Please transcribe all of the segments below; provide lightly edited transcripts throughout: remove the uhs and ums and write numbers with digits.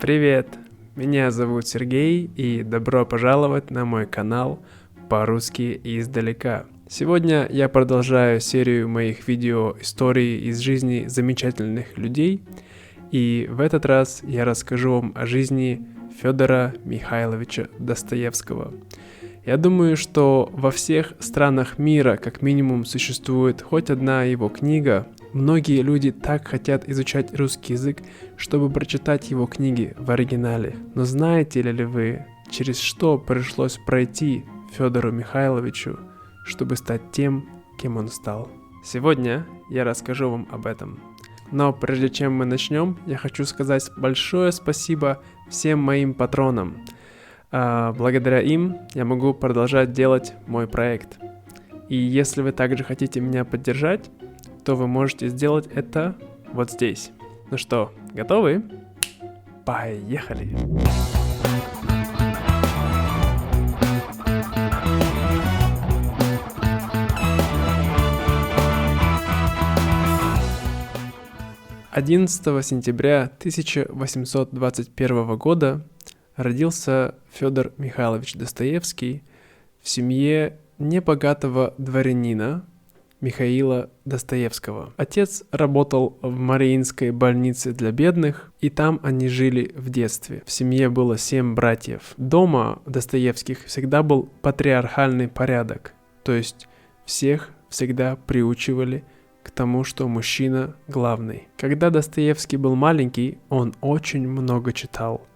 Привет! Меня зовут Сергей, и добро пожаловать на мой канал по-русски издалека. Сегодня я продолжаю серию моих видео истории из жизни замечательных людей, и в этот раз я расскажу вам о жизни Федора Михайловича Достоевского. Я думаю, что во всех странах мира как минимум существует хоть одна его книга. Многие люди так хотят изучать русский язык, чтобы прочитать его книги в оригинале. Но знаете ли вы, через что пришлось пройти Федору Михайловичу, чтобы стать тем, кем он стал? Сегодня я расскажу вам об этом. Но прежде чем мы начнем, я хочу сказать большое спасибо всем моим патронам. Благодаря им я могу продолжать делать мой проект. И если вы также хотите меня поддержать, то вы можете сделать это вот здесь. Ну что, готовы? Поехали! «11 сентября 1821 года родился Федор Михайлович Достоевский в семье небогатого дворянина Михаила Достоевского. Отец работал в Мариинской больнице для бедных, и там они жили в детстве. В семье было 7 братьев. Дома Достоевских всегда был патриархальный порядок, то есть всех всегда приучивали к тому, что мужчина главный. Когда Достоевский был маленький, он очень много читал.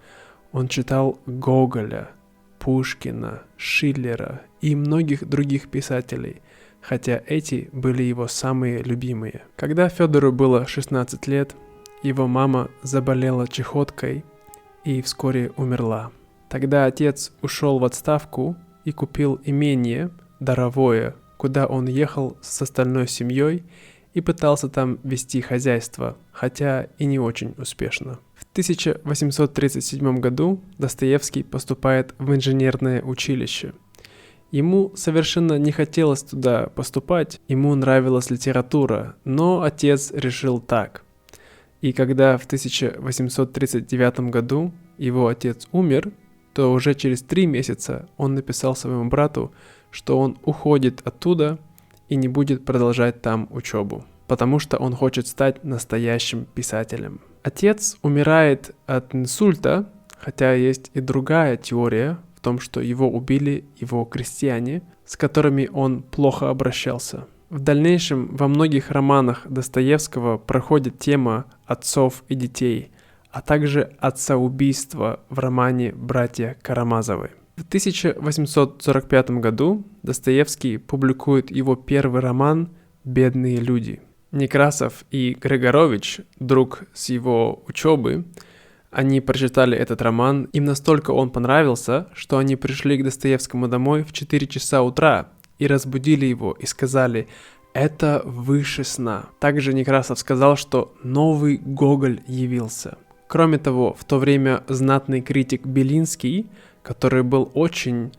Он читал Гоголя, Пушкина, Шиллера и многих других писателей, хотя эти были его самые любимые. Когда Федору было 16 лет, его мама заболела чехоткой и вскоре умерла. Тогда отец ушел в отставку и купил имение Даровое, куда он ехал с остальной семьей и пытался там вести хозяйство, хотя и не очень успешно. В 1837 году Достоевский поступает в инженерное училище. Ему совершенно не хотелось туда поступать, ему нравилась литература, но отец решил так. И когда в 1839 году его отец умер, то уже через 3 месяца он написал своему брату, что он уходит оттуда и не будет продолжать там учебу, потому что он хочет стать настоящим писателем. Отец умирает от инсульта, хотя есть и другая теория в том, что его убили его крестьяне, с которыми он плохо обращался. В дальнейшем во многих романах Достоевского проходит тема отцов и детей, а также отца-убийства в романе «Братья Карамазовы». В 1845 году Достоевский публикует его первый роман «Бедные люди». Некрасов и Григорович, друг с его учебы, они прочитали этот роман, им настолько он понравился, что они пришли к Достоевскому домой в 4 часа утра и разбудили его и сказали: «Это выше сна». Также Некрасов сказал, что новый Гоголь явился. Кроме того, в то время знатный критик Белинский, который был очень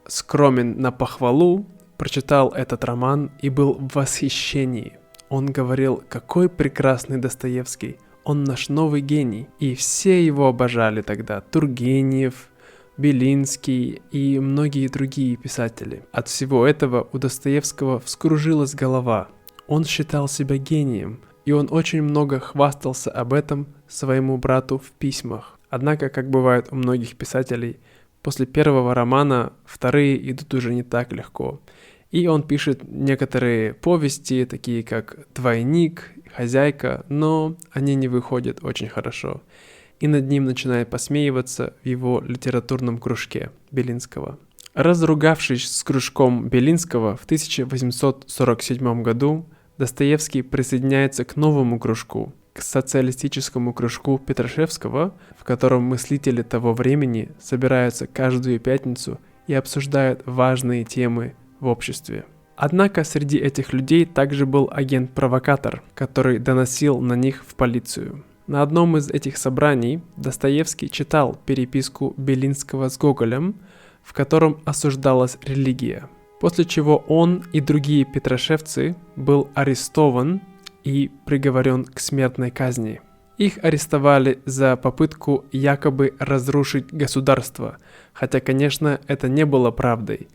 скромен на похвалу, прочитал этот роман и был в восхищении. Он говорил: «Какой прекрасный Достоевский, он наш новый гений». И все его обожали тогда: Тургенев, Белинский и многие другие писатели. От всего этого у Достоевского вскружилась голова. Он считал себя гением, и он очень много хвастался об этом своему брату в письмах. Однако, как бывает у многих писателей, после первого романа вторые идут уже не так легко. И он пишет некоторые повести, такие как «Двойник», «Хозяйка», но они не выходят очень хорошо. И над ним начинает посмеиваться в его литературном кружке Белинского. Разругавшись с кружком Белинского в 1847 году, Достоевский присоединяется к новому кружку, к социалистическому кружку Петрашевского, в котором мыслители того времени собираются каждую пятницу и обсуждают важные темы в обществе. Однако среди этих людей также был агент-провокатор, который доносил на них в полицию. На одном из этих собраний Достоевский читал переписку Белинского с Гоголем, в котором осуждалась религия, после чего он и другие петрошевцы был арестован и приговорен к смертной казни. Их арестовали за попытку якобы разрушить государство, хотя, конечно, это не было правдой.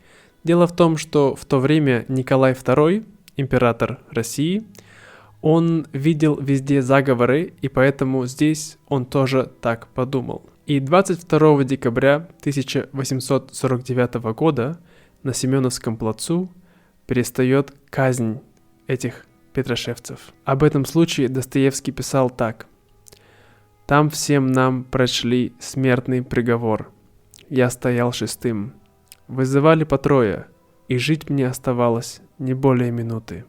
Дело в том, что в то время Николай II, император России, он видел везде заговоры, и поэтому здесь он тоже так подумал. И 22 декабря 1849 года на Семеновском плацу перестает казнь этих петрошевцев. Об этом случае Достоевский писал так. «Там всем нам прочли смертный приговор. Я стоял шестым. Вызывали по трое, и жить мне оставалось не более минуты».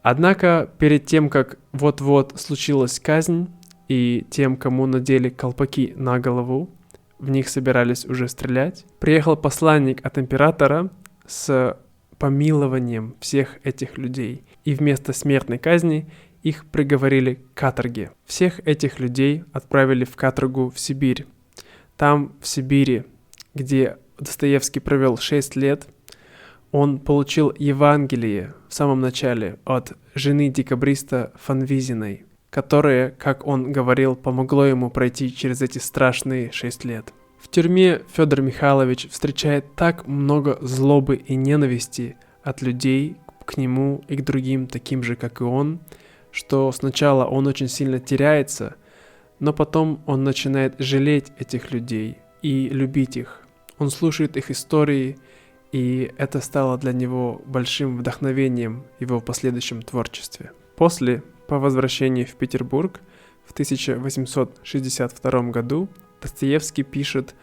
Однако перед тем, как вот-вот случилась казнь, и тем, кому надели колпаки на голову, в них собирались уже стрелять, приехал посланник от императора с помилованием всех этих людей. И вместо смертной казни их приговорили к каторге. Всех этих людей отправили в каторгу в Сибирь. Там, в Сибири, где Достоевский провел 6 лет, он получил Евангелие в самом начале от жены декабриста Фанвизиной, которое, как он говорил, помогло ему пройти через эти страшные 6 лет. В тюрьме Федор Михайлович встречает так много злобы и ненависти от людей к нему и к другим, таким же, как и он, что сначала он очень сильно теряется, но потом он начинает жалеть этих людей и любить их. Он слушает их истории, и это стало для него большим вдохновением в его последующем творчестве. После, по возвращении в Петербург в 1862 году, Достоевский пишет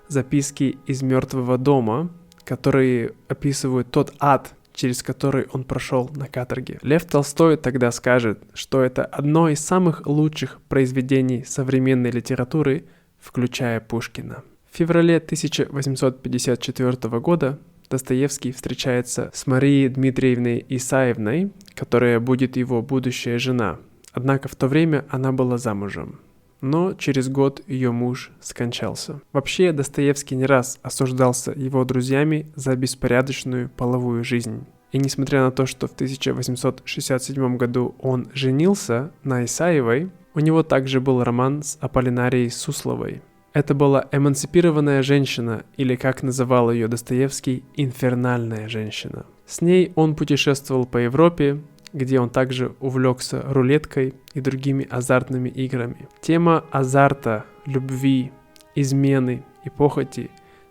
записки из «Мертвого дома», которые описывают тот ад, через который он прошел на каторге. Лев Толстой тогда скажет, что это одно из самых лучших произведений современной литературы, включая Пушкина. В феврале 1854 года Достоевский встречается с Марией Дмитриевной Исаевной, которая будет его будущая жена. Однако в то время она была замужем. Но через год ее муж скончался. Вообще, Достоевский не раз осуждался его друзьями за беспорядочную половую жизнь. И несмотря на то, что в 1867 году он женился на Исаевой, у него также был роман с Аполлинарией Сусловой. Это была эмансипированная женщина, или, как называл ее Достоевский, инфернальная женщина. С ней он путешествовал по Европе, где он также увлекся рулеткой и другими азартными играми. Тема азарта, любви, измены и похоти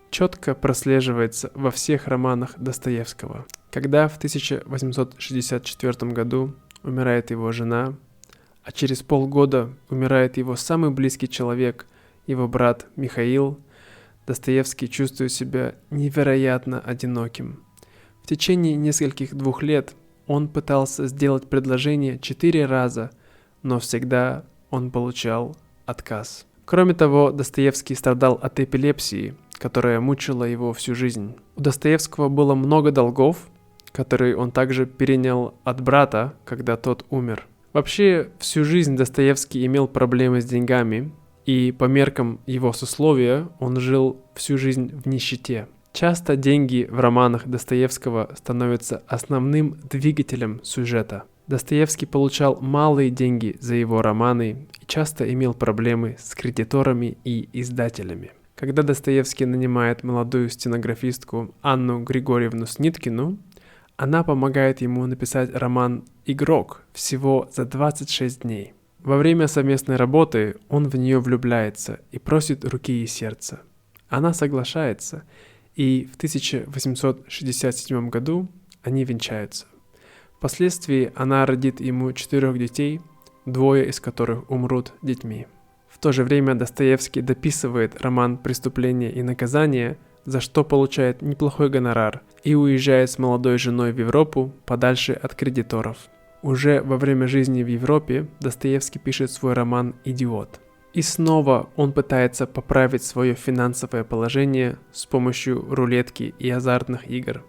четко прослеживается во всех романах Достоевского. Когда в 1864 году умирает его жена, а через полгода умирает его самый близкий человек, его брат Михаил, Достоевский чувствует себя невероятно одиноким. В течение нескольких 2 лет он пытался сделать предложение 4 раза, но всегда он получал отказ. Кроме того, Достоевский страдал от эпилепсии, которая мучила его всю жизнь. У Достоевского было много долгов, которые он также перенял от брата, когда тот умер. Вообще, всю жизнь Достоевский имел проблемы с деньгами, и по меркам его сословия он жил всю жизнь в нищете. Часто деньги в романах Достоевского становятся основным двигателем сюжета. Достоевский получал малые деньги за его романы и часто имел проблемы с кредиторами и издателями. Когда Достоевский нанимает молодую стенографистку Анну Григорьевну Сниткину, она помогает ему написать роман «Игрок» всего за 26 дней. Во время совместной работы он в нее влюбляется и просит руки и сердца. Она соглашается, и в 1867 году они венчаются. Впоследствии она родит ему 4 детей, 2 из которых умрут детьми. В то же время Достоевский дописывает роман «Преступление и наказание», за что получает неплохой гонорар и уезжает с молодой женой в Европу подальше от кредиторов. Уже во время жизни в Европе Достоевский пишет свой роман «Идиот». И снова он пытается поправить свое финансовое положение с помощью рулетки и азартных игр,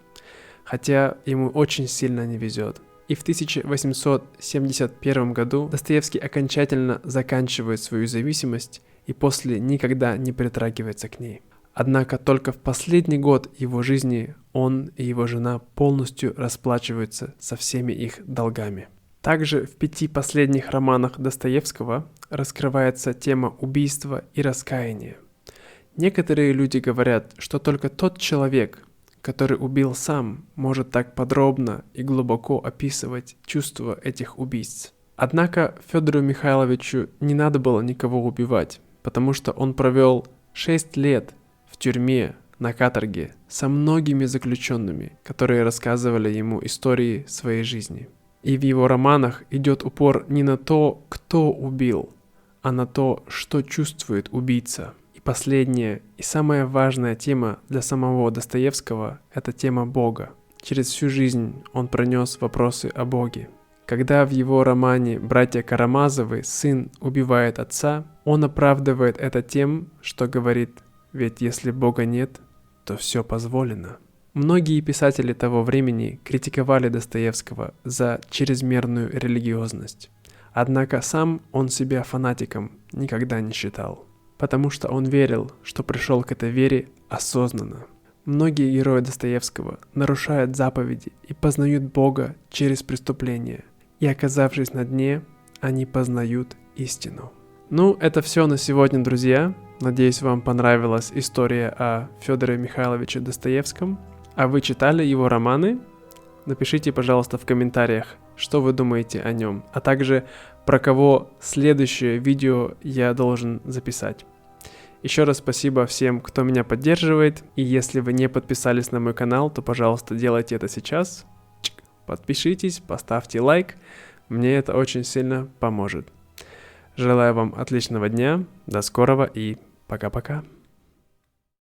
хотя ему очень сильно не везет. И в 1871 году Достоевский окончательно заканчивает свою зависимость и после никогда не притрагивается к ней. Однако только в последний год его жизни он и его жена полностью расплачиваются со всеми их долгами. Также в 5 последних романах Достоевского раскрывается тема убийства и раскаяния. Некоторые люди говорят, что только тот человек, который убил сам, может так подробно и глубоко описывать чувства этих убийц. Однако Федору Михайловичу не надо было никого убивать, потому что он провел 6 лет в тюрьме на каторге со многими заключенными, которые рассказывали ему истории своей жизни. И в его романах идет упор не на то, кто убил, а на то, что чувствует убийца. И последняя и самая важная тема для самого Достоевского – это тема Бога. Через всю жизнь он пронес вопросы о Боге. Когда в его романе «Братья Карамазовы» сын убивает отца, он оправдывает это тем, что говорит: «Ведь если Бога нет, то все позволено». Многие писатели того времени критиковали Достоевского за чрезмерную религиозность. Однако сам он себя фанатиком никогда не считал, потому что он верил, что пришел к этой вере осознанно. Многие герои Достоевского нарушают заповеди и познают Бога через преступления, и, оказавшись на дне, они познают истину. Ну, это все на сегодня, друзья. Надеюсь, вам понравилась история о Федоре Михайловиче Достоевском. А вы читали его романы? Напишите, пожалуйста, в комментариях, что вы думаете о нем, а также про кого следующее видео я должен записать. Еще раз спасибо всем, кто меня поддерживает, и если вы не подписались на мой канал, то, пожалуйста, делайте это сейчас. Подпишитесь, поставьте лайк, мне это очень сильно поможет. Желаю вам отличного дня, до скорого и пока-пока.